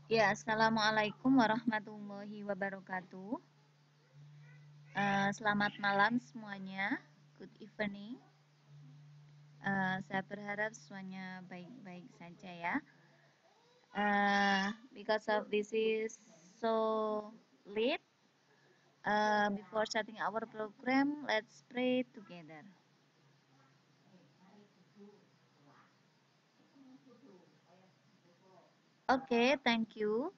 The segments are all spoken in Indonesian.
Ya, Assalamualaikum warahmatullahi wabarakatuh. Selamat malam semuanya. Good evening. Saya berharap semuanya baik-baik saja ya. Because of this is so late, before starting our program, let's pray together. Okay, thank you.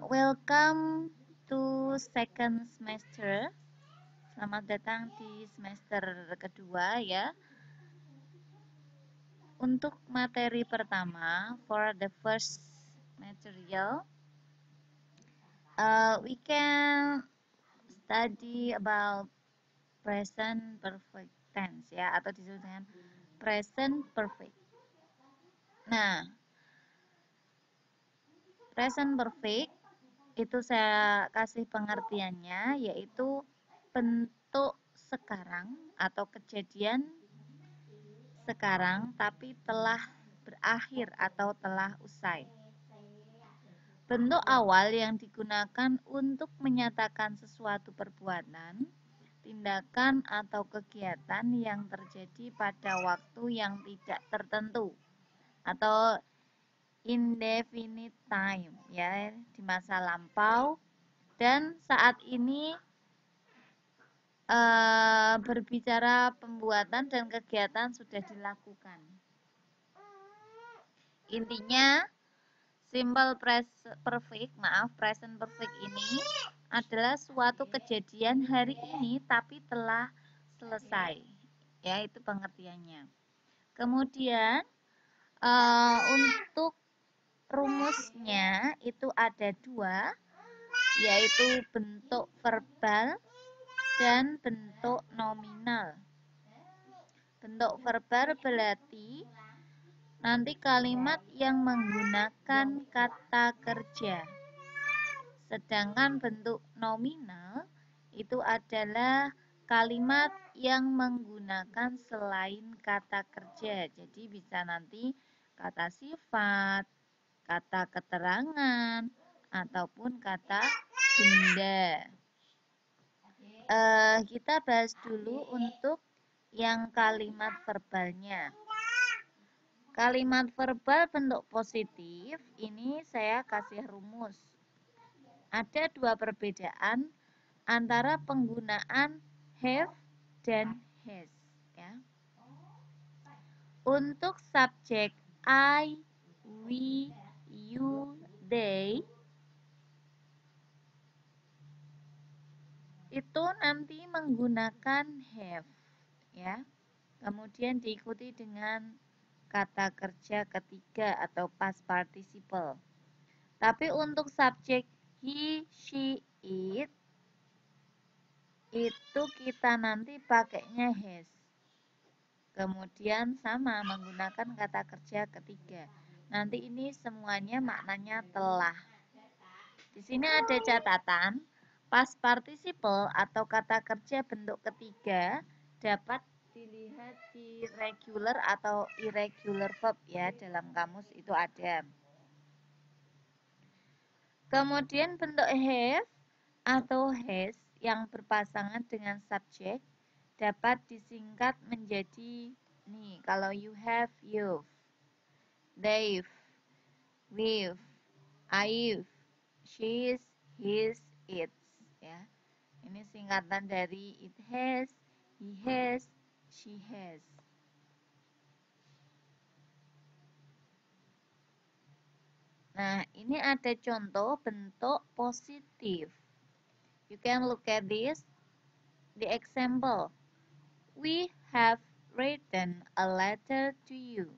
Welcome to second semester. Selamat datang di semester kedua ya. Untuk materi pertama, for the first material, we can study about present perfect tense ya, atau disebut dengan present perfect. Nah, present perfect itu saya kasih pengertiannya, yaitu bentuk sekarang atau kejadian sekarang tapi telah berakhir atau telah usai. Bentuk awal yang digunakan untuk menyatakan sesuatu perbuatan, tindakan atau kegiatan yang terjadi pada waktu yang tidak tertentu atau indefinite time ya, di masa lampau dan saat ini berbicara pembuatan dan kegiatan sudah dilakukan. Intinya simple present perfect ini adalah suatu kejadian hari ini tapi telah selesai. Ya, itu pengertiannya. Kemudian untuk rumusnya itu ada dua, yaitu bentuk verbal dan bentuk nominal. Bentuk verbal berarti nanti kalimat yang menggunakan kata kerja. Sedangkan bentuk nominal itu adalah kalimat yang menggunakan selain kata kerja. Jadi bisa nanti kata sifat, kata keterangan, ataupun kata benda. Kita bahas dulu untuk yang kalimat verbalnya. Kalimat verbal bentuk positif ini saya kasih rumus. Ada dua perbedaan antara penggunaan have dan has ya. Untuk subjek I, we, you, they itu nanti menggunakan have ya. Kemudian diikuti dengan kata kerja ketiga atau past participle. Tapi untuk subjek he, she, it itu kita nanti pakainya has. Kemudian sama menggunakan kata kerja ketiga. Nanti ini semuanya maknanya telah. Di sini ada catatan, past participle atau kata kerja bentuk ketiga dapat dilihat di regular atau irregular verb ya, dalam kamus itu ada. Kemudian bentuk have atau has yang berpasangan dengan subjek dapat disingkat menjadi nih, kalau you have, you've, they've, we've, I've, she's, his, its ya. Ini singkatan dari it has, he has, she has. Nah, ini ada contoh bentuk positif. You can look at this. The example. We have written a letter to you.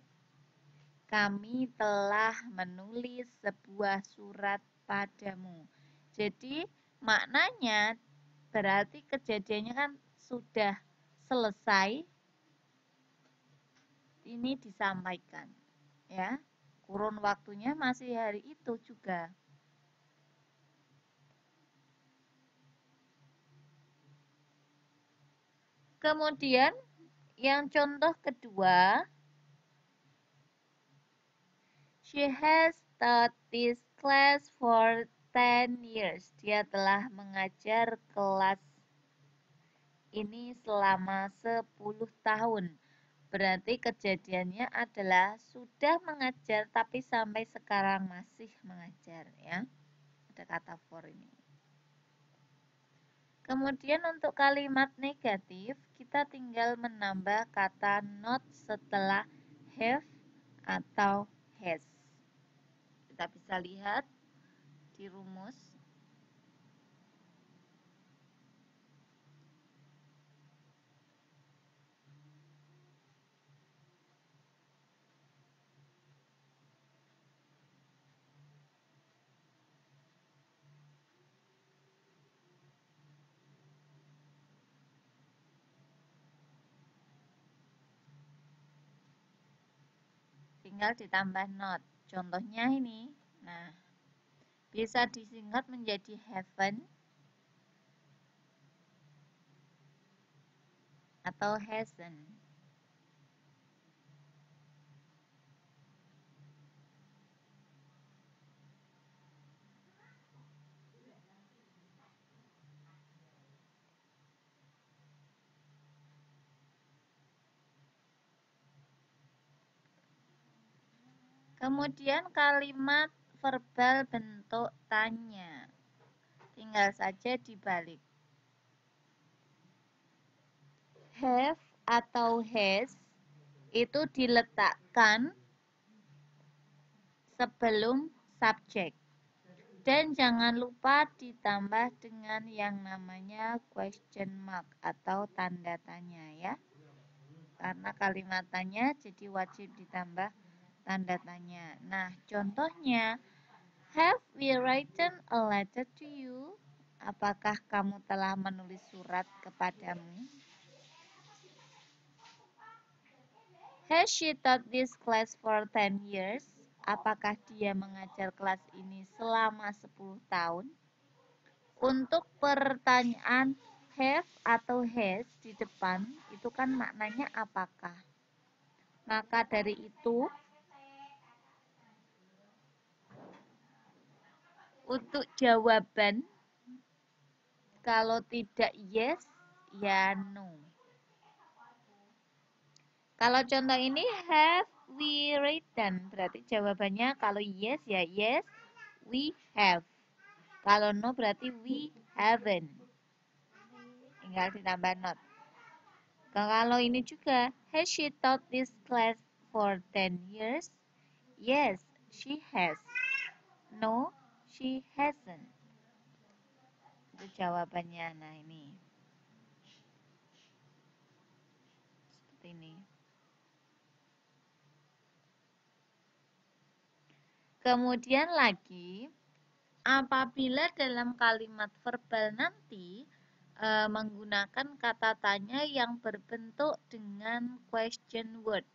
Kami telah menulis sebuah surat padamu. Jadi, maknanya berarti kejadiannya kan sudah selesai. Ini disampaikan, ya. Kurun waktunya masih hari itu juga. Kemudian yang contoh kedua, She has taught this class for 10 years. Dia telah mengajar kelas ini selama 10 tahun. Berarti kejadiannya adalah sudah mengajar tapi sampai sekarang masih mengajar ya. Ada kata for ini. Kemudian untuk kalimat negatif kita tinggal menambah kata not setelah have atau has. Kita bisa lihat di rumus. Tinggal ditambah not. Contohnya ini. Nah, bisa disingkat menjadi haven't atau hasn't. Kemudian kalimat verbal bentuk tanya. Tinggal saja dibalik. Have atau has itu diletakkan sebelum subjek. Dan jangan lupa ditambah dengan yang namanya question mark atau tanda tanya ya. Karena kalimat tanya jadi wajib ditambah tanda tanya. Nah, contohnya, have we written a letter to you? Apakah kamu telah menulis surat kepadamu? Has she taught this class for 10 years? Apakah dia mengajar kelas ini selama 10 tahun? Untuk pertanyaan have atau has di depan, itu kan maknanya apakah. Maka dari itu, untuk jawaban, kalau tidak yes, ya no. Kalau contoh ini have we written, berarti jawabannya kalau yes ya yes, we have. Kalau no berarti we haven't. Tinggal ditambah not. Kalau ini juga, has she taught this class for 10 years? Yes, she has. No, she hasn't. Itu jawabannya. Nah, ini. Seperti ini. Kemudian lagi, apabila dalam kalimat verbal nanti menggunakan kata tanya yang berbentuk dengan question word.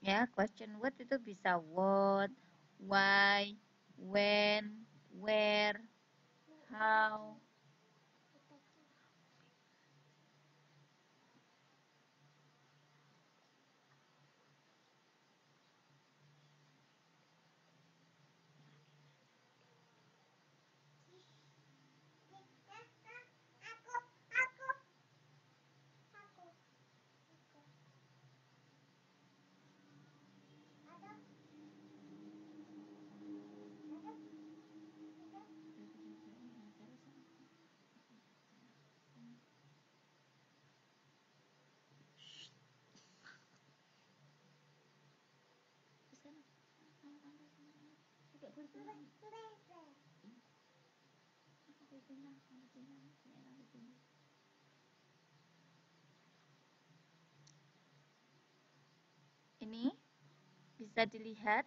Ya, question word itu bisa what, why, when, where, how. Ini bisa dilihat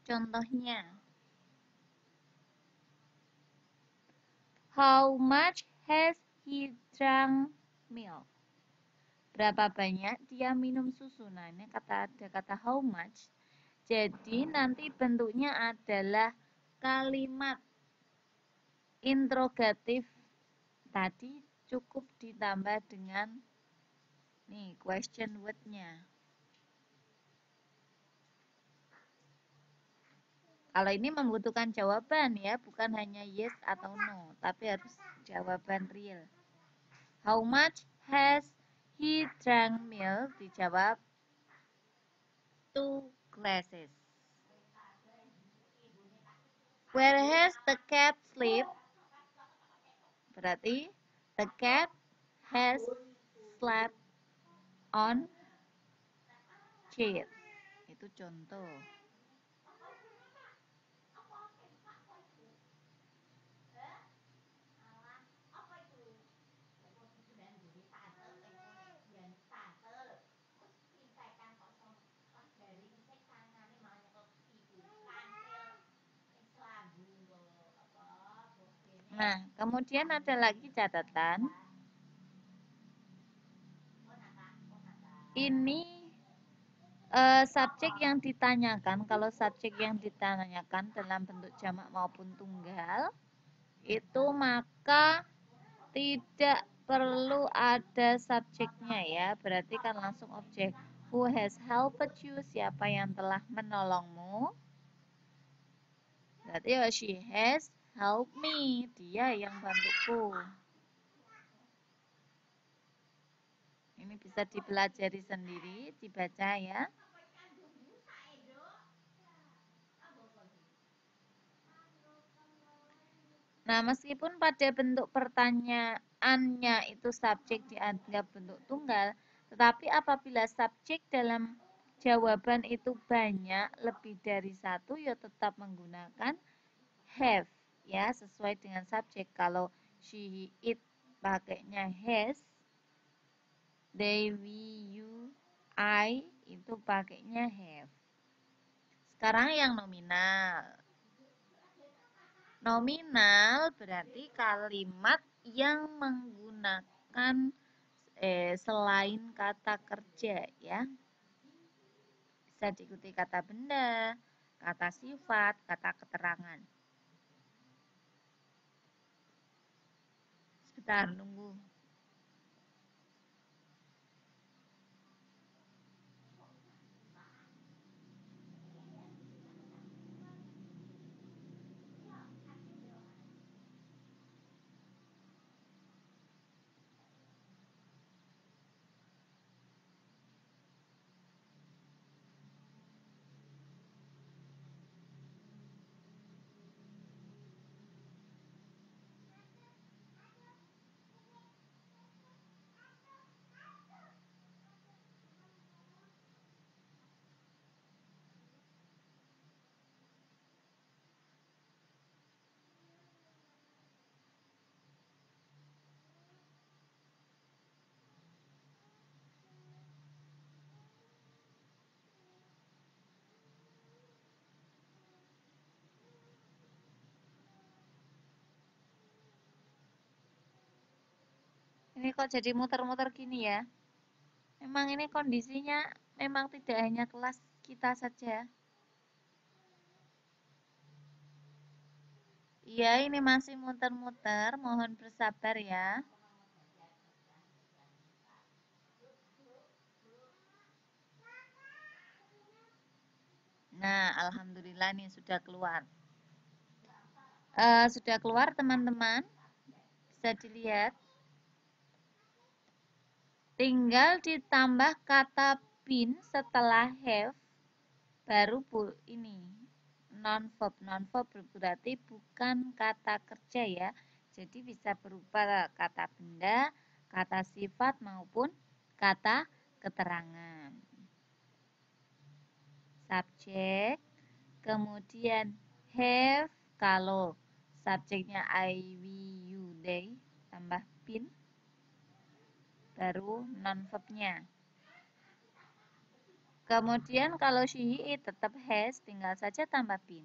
contohnya. How much has he drunk milk? Berapa banyak dia minum susu? Nah, ini ada kata how much. Jadi nanti bentuknya adalah kalimat interrogatif tadi cukup ditambah dengan nih question word-nya. Kalau ini membutuhkan jawaban ya, bukan hanya yes atau no, tapi harus jawaban real. How much has he drank milk? Dijawab 2 glasses. Where has the cat slept? Berarti the cat has slept on chair. Itu contoh. Nah, kemudian ada lagi catatan. Ini subjek yang ditanyakan. Kalau subjek yang ditanyakan dalam bentuk jamak maupun tunggal, itu maka tidak perlu ada subjeknya ya. Berarti kan langsung objek. Who has helped you? Siapa yang telah menolongmu? Berarti ya she has helped me. Dia yang bantuku. Ini bisa dipelajari sendiri, dibaca ya. Nah, meskipun pada bentuk pertanyaannya itu subjek dianggap bentuk tunggal, tetapi apabila subjek dalam jawaban itu banyak, lebih dari satu, ya tetap menggunakan have, ya, sesuai dengan subjek. Kalau she, it, pakainya has, they, we, you, I, itu pakainya have. Sekarang yang nominal. Nominal berarti kalimat yang menggunakan selain kata kerja ya. Bisa diikuti kata benda, kata sifat, kata keterangan. Sebentar, nunggu. Ini kok jadi muter-muter gini ya? Memang ini kondisinya memang tidak hanya kelas kita saja. Iya, ini masih muter-muter. Mohon bersabar ya. Nah, alhamdulillah nih sudah keluar. Sudah keluar teman-teman. Bisa dilihat. Tinggal ditambah kata been setelah have. Baru ini non-verb. Non-verb berarti bukan kata kerja ya. Jadi bisa berupa kata benda, kata sifat maupun kata keterangan. Subjek, kemudian have kalau subjeknya I, we, you, they, tambah been, baru non-verbnya. Kemudian kalau she, it tetap has, tinggal saja tambah been.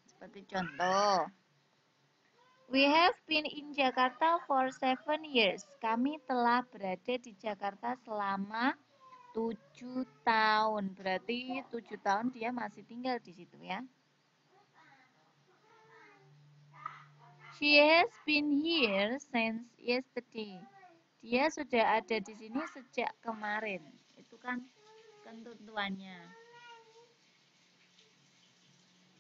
Seperti contoh. We have been in Jakarta for 7 years. Kami telah berada di Jakarta selama 7 tahun. Berarti 7 tahun dia masih tinggal di situ ya. She has been here since yesterday. Dia sudah ada di sini sejak kemarin. Itu kan ketentuannya.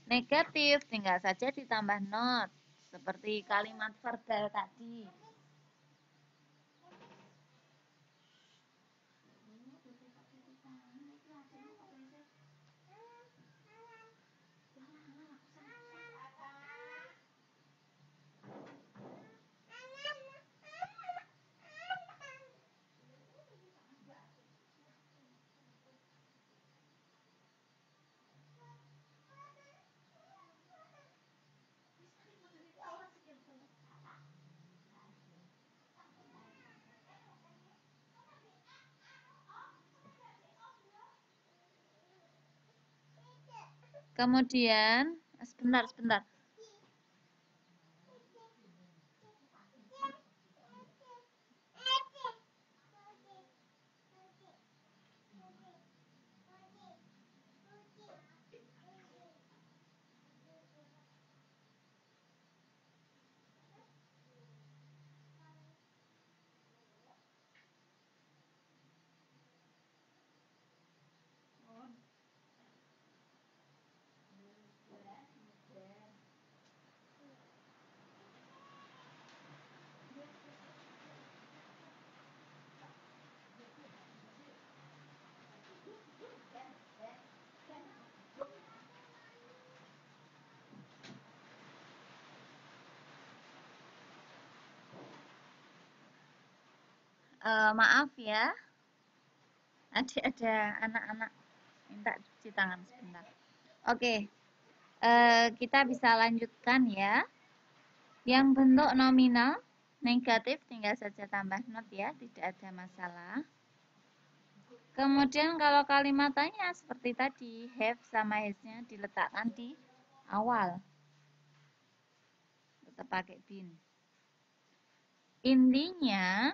Negatif tinggal saja ditambah not. Seperti kalimat verbal tadi. Kemudian, sebentar. Maaf ya, ada anak-anak minta cuci tangan sebentar. Oke, kita bisa lanjutkan ya. Yang bentuk nominal negatif tinggal saja tambah not ya, tidak ada masalah. Kemudian kalau kalimat tanya seperti tadi, have sama has-nya diletakkan di awal. Tetap pakai been. Intinya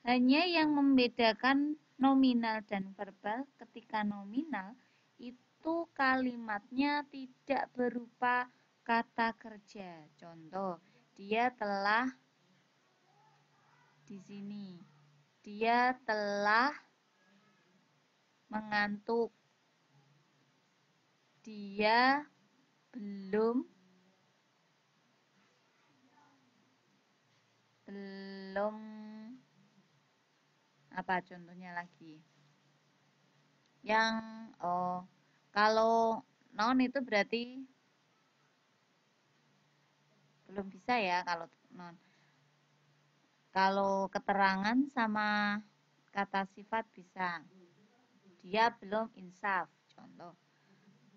hanya yang membedakan nominal dan verbal ketika nominal itu kalimatnya tidak berupa kata kerja. Contoh, dia telah di sini. Dia telah mengantuk. Dia belum apa contohnya lagi? Yang kalau noun itu berarti belum bisa ya kalau noun. Kalau keterangan sama kata sifat bisa. Dia belum insaf, contoh.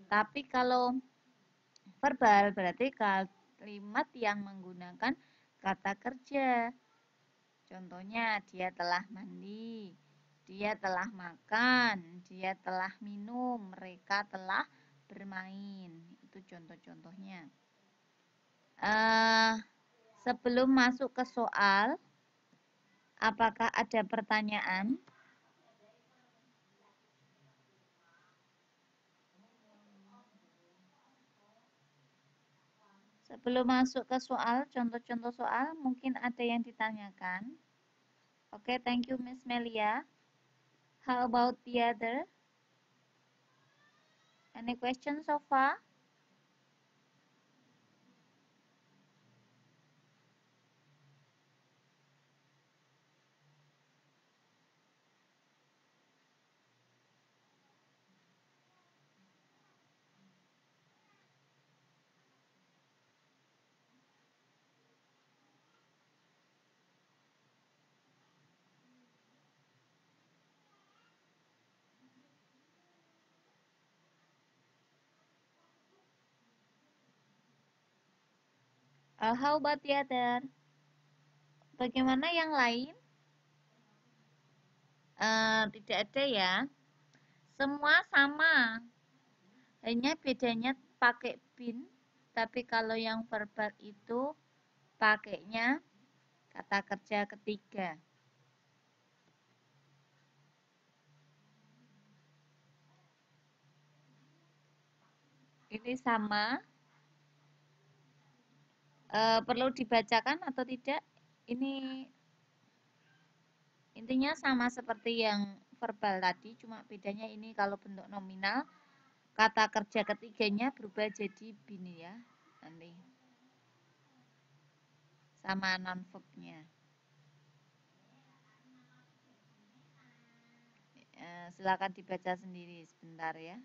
Tapi kalau verbal berarti kalimat yang menggunakan kata kerja. Contohnya, dia telah mandi, dia telah makan, dia telah minum, mereka telah bermain. Itu contoh-contohnya. Sebelum masuk ke soal, apakah ada pertanyaan? Sebelum masuk ke soal, contoh-contoh soal, mungkin ada yang ditanyakan. Oke, thank you Miss Melia. How about the other? Any questions so far? How about the other? Bagaimana yang lain? Tidak ada ya. Semua sama. Hanya bedanya pakai bin. Tapi kalau yang verbal itu pakainya kata kerja ketiga. Ini sama. Perlu dibacakan atau tidak? Ini intinya sama seperti yang verbal tadi, cuma bedanya ini kalau bentuk nominal kata kerja ketiganya berubah jadi bini ya nanti sama non verbnya. Silakan dibaca sendiri sebentar ya.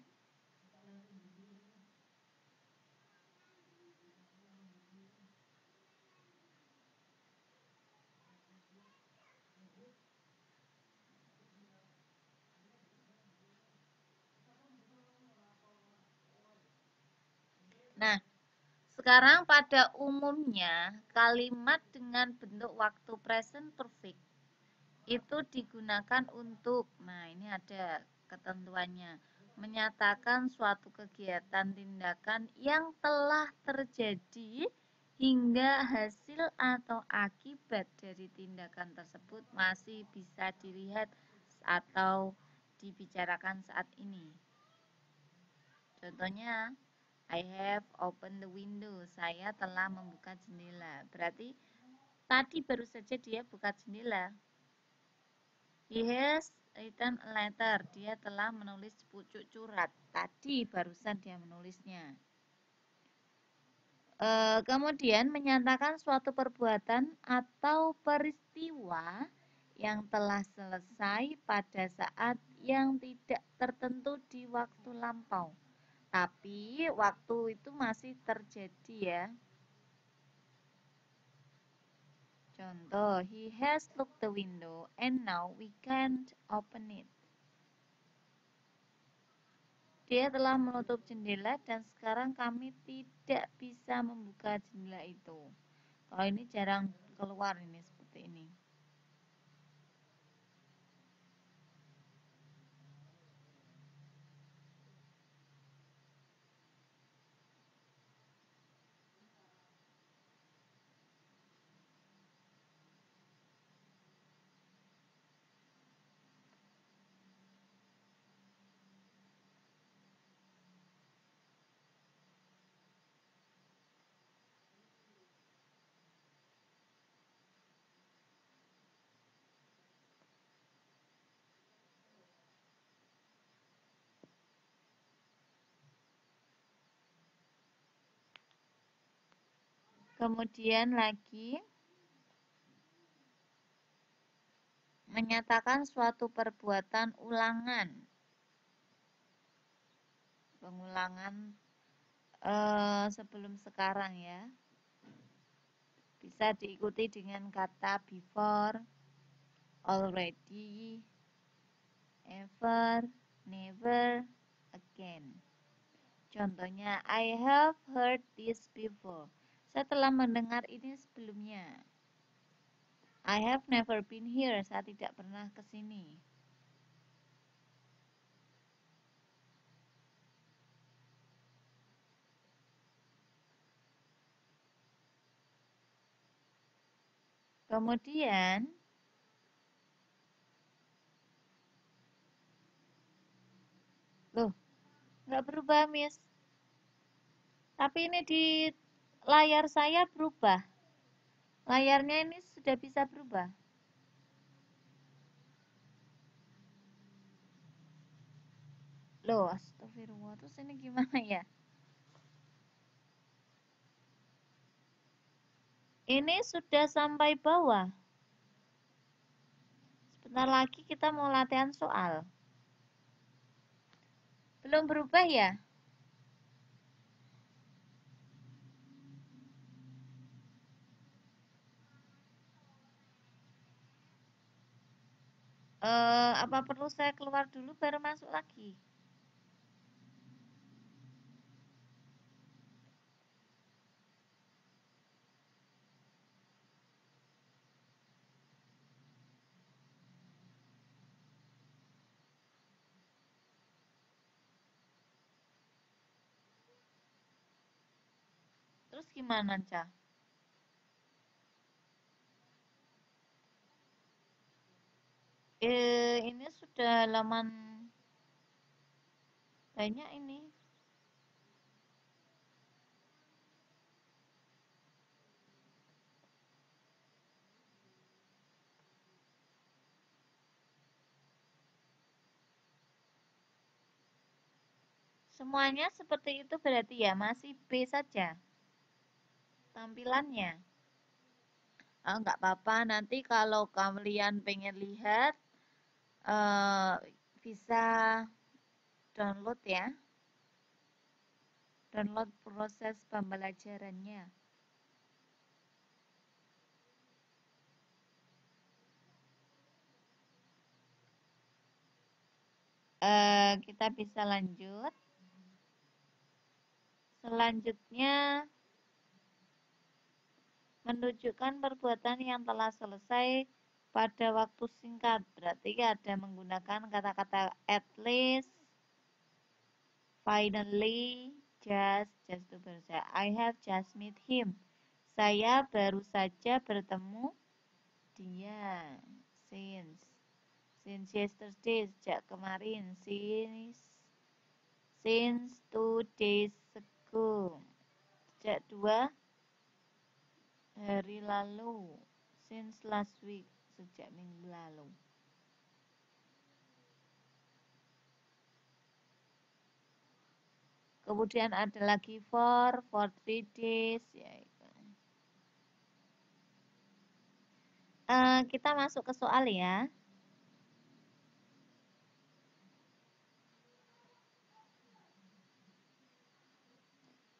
Nah, sekarang pada umumnya kalimat dengan bentuk waktu present perfect itu digunakan untuk, nah ini ada ketentuannya, menyatakan suatu kegiatan tindakan yang telah terjadi hingga hasil atau akibat dari tindakan tersebut masih bisa dilihat atau dibicarakan saat ini. Contohnya, I have opened the window. Saya telah membuka jendela. Berarti tadi baru saja dia buka jendela. He has written a letter. Dia telah menulis pucuk surat. Tadi barusan dia menulisnya. Kemudian menyatakan suatu perbuatan atau peristiwa yang telah selesai pada saat yang tidak tertentu di waktu lampau. Tapi waktu itu masih terjadi ya. Contoh, he has locked the window and now we can't open it. Dia telah menutup jendela dan sekarang kami tidak bisa membuka jendela itu. Kalau ini jarang keluar ini seperti ini. Kemudian lagi menyatakan suatu perbuatan ulangan. Pengulangan sebelum sekarang ya. Bisa diikuti dengan kata before, already, ever, never, again. Contohnya, I have heard this before. Saya telah mendengar ini sebelumnya. I have never been here. Saya tidak pernah ke sini. Kemudian, loh, nggak berubah, Miss. Tapi ini di layar saya berubah. Layarnya ini sudah bisa berubah. Loh, astagfirullah. Terus ini gimana ya? Ini sudah sampai bawah. Sebentar lagi kita mau latihan soal. Belum berubah ya? Apa perlu saya keluar dulu baru masuk lagi? Terus gimana, Cah? Ini sudah halaman banyak ini. Semuanya seperti itu berarti ya masih B saja tampilannya. Nggak apa-apa, nanti kalau kalian pengen lihat eh, bisa download ya, download proses pembelajarannya. Kita bisa lanjut. Selanjutnya menunjukkan perbuatan yang telah selesai pada waktu singkat. Berarti ada menggunakan kata-kata at least, finally, just itu baru saya. I have just met him. Saya baru saja bertemu dia. Since yesterday, sejak kemarin. Since 2 days ago. Sejak 2 hari lalu. Since last week. Sejak minggu lalu. Kemudian ada lagi for 3 days. Ya, kita masuk ke soal ya.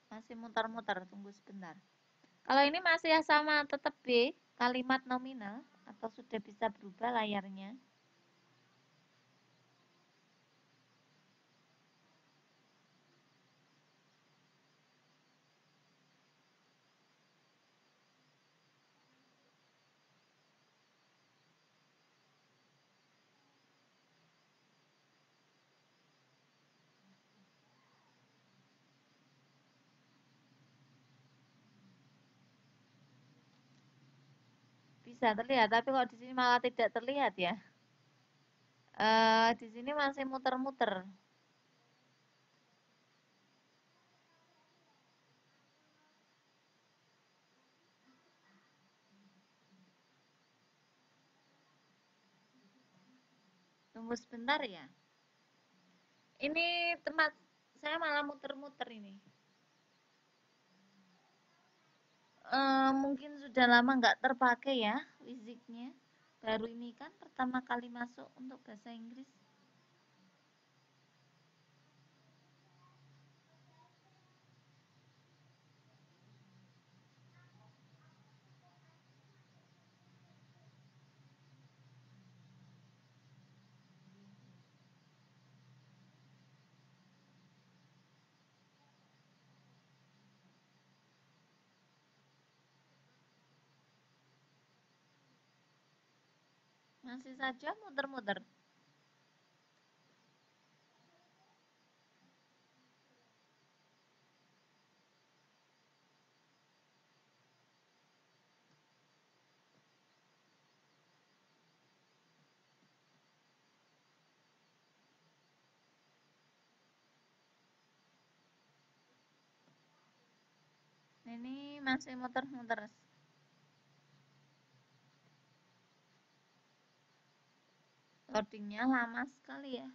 Masih muter-muter, tunggu sebentar. Kalau ini masih sama, tetap B, kalimat nominal, atau sudah bisa berubah layarnya? Bisa terlihat, tapi kalau di sini malah tidak terlihat ya. Di sini masih muter-muter. Tunggu sebentar ya. Ini tempat saya malah muter-muter ini. Mungkin sudah lama nggak terpakai ya fisiknya. Baru ini kan pertama kali masuk untuk bahasa Inggris. Masih saja muter-muter. Ini masih muter-muter. Loadingnya lama sekali ya.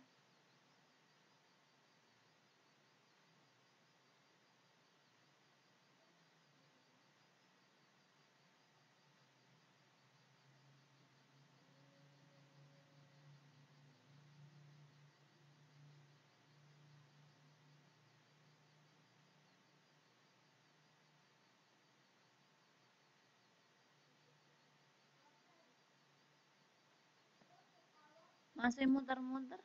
Masih muter-muter.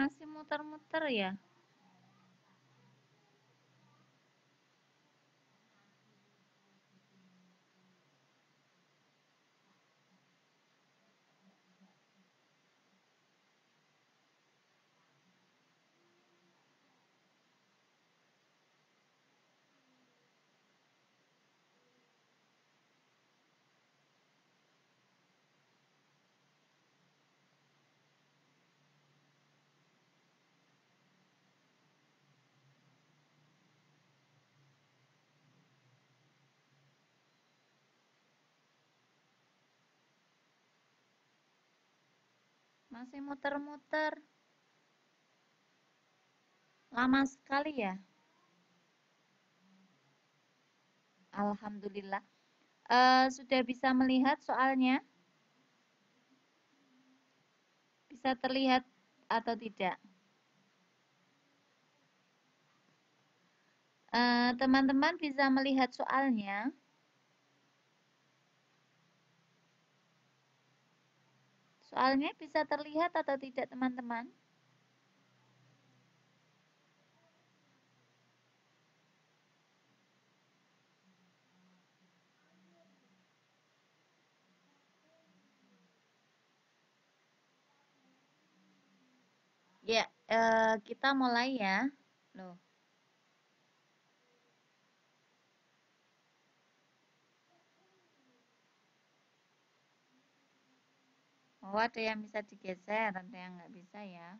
Masih muter-muter ya? Masih muter-muter. Lama sekali ya? Alhamdulillah. Sudah bisa melihat soalnya? Bisa terlihat atau tidak? Teman-teman bisa melihat soalnya? Soalnya bisa terlihat atau tidak, teman-teman? Ya, kita mulai ya. Loh, oh ada yang bisa digeser, ada yang nggak bisa ya.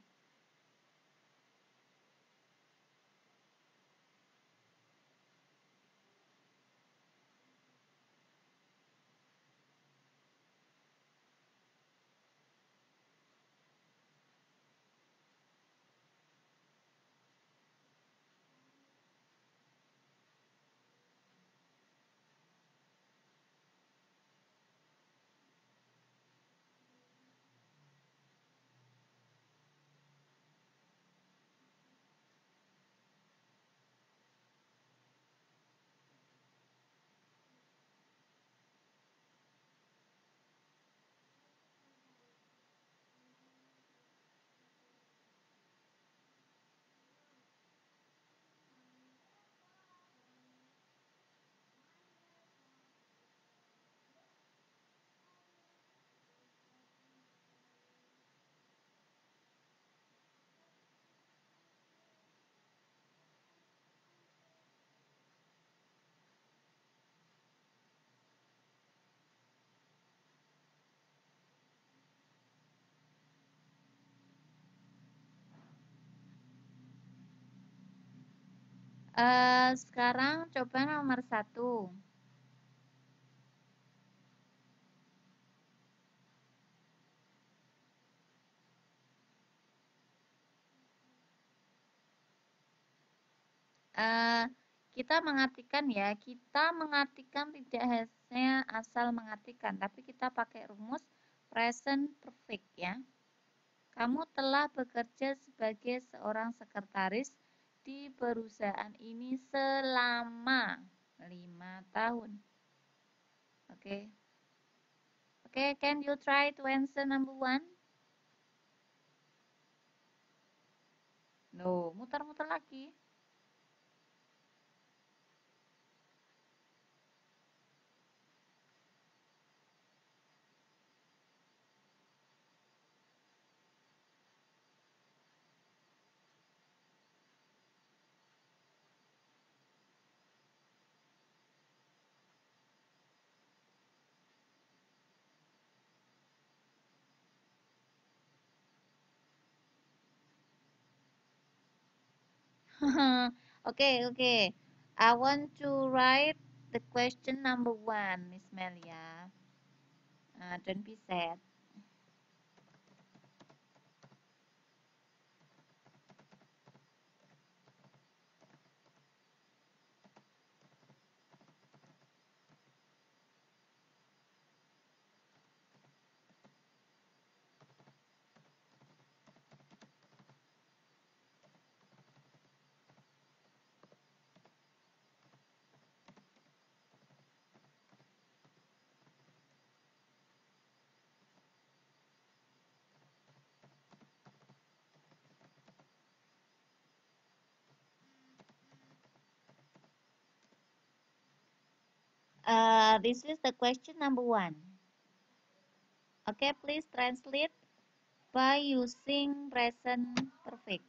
Sekarang coba nomor satu. Eh, kita mengartikan ya, kita mengartikan tidak hanya asal mengartikan, tapi kita pakai rumus present perfect ya. Kamu telah bekerja sebagai seorang sekretaris di perusahaan ini selama 5 tahun. Oke. Oke, can you try to answer number one? No, muter-muter lagi. Okay, okay. I want to write the question number one, Miss Melia. Don't be sad. This is the question number 1. Okay, please translate by using present perfect.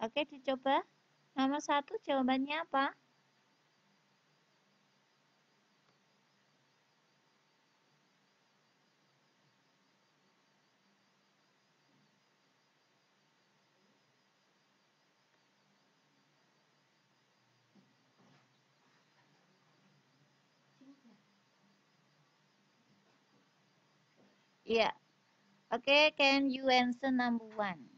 Oke, dicoba. Nomor 1 jawabannya apa? Iya. Oke, can you answer number 1?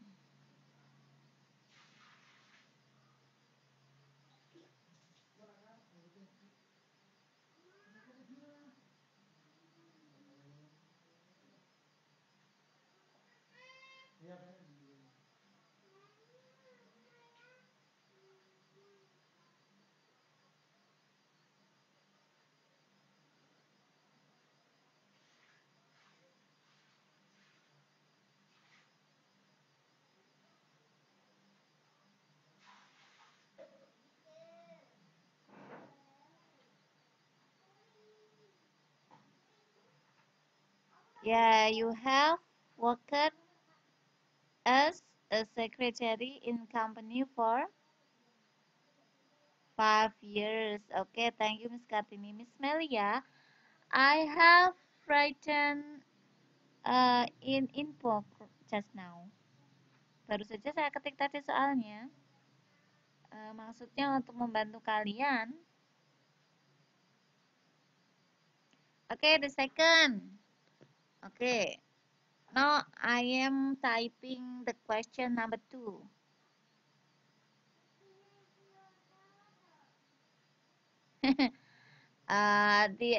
Yeah, you have worked as a secretary in company for 5 years. Okay, thank you, Miss Kartini. Miss Melia, I have written in info just now. Baru saja saya ketik tadi soalnya. Maksudnya untuk membantu kalian. Okay, the second. Okay. Now I am typing the question number 2. The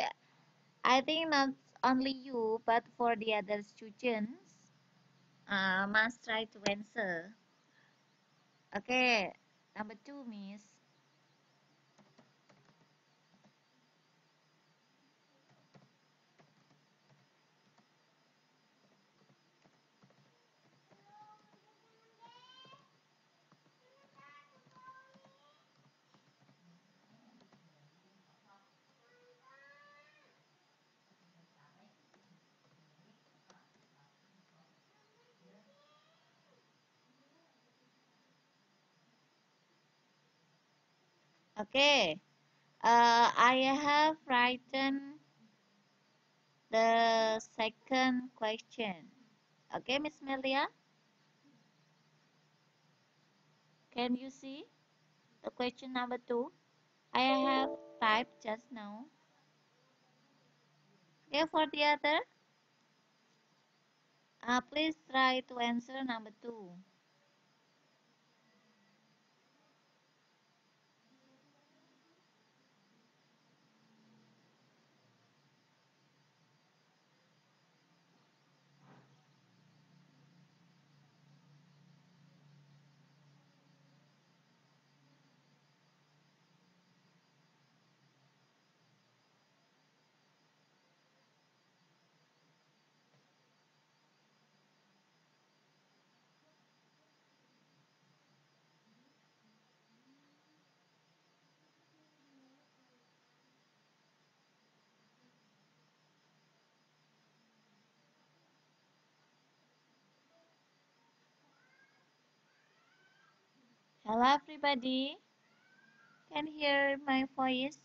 I think not only you, but for the other students, must try to answer. Okay, number 2, Miss. Okay, I have written the second question. Okay, Miss Melia, can you see the question number 2? I have typed just now. Okay, for the other, please try to answer number 2. Hello, everybody. Can hear my voice?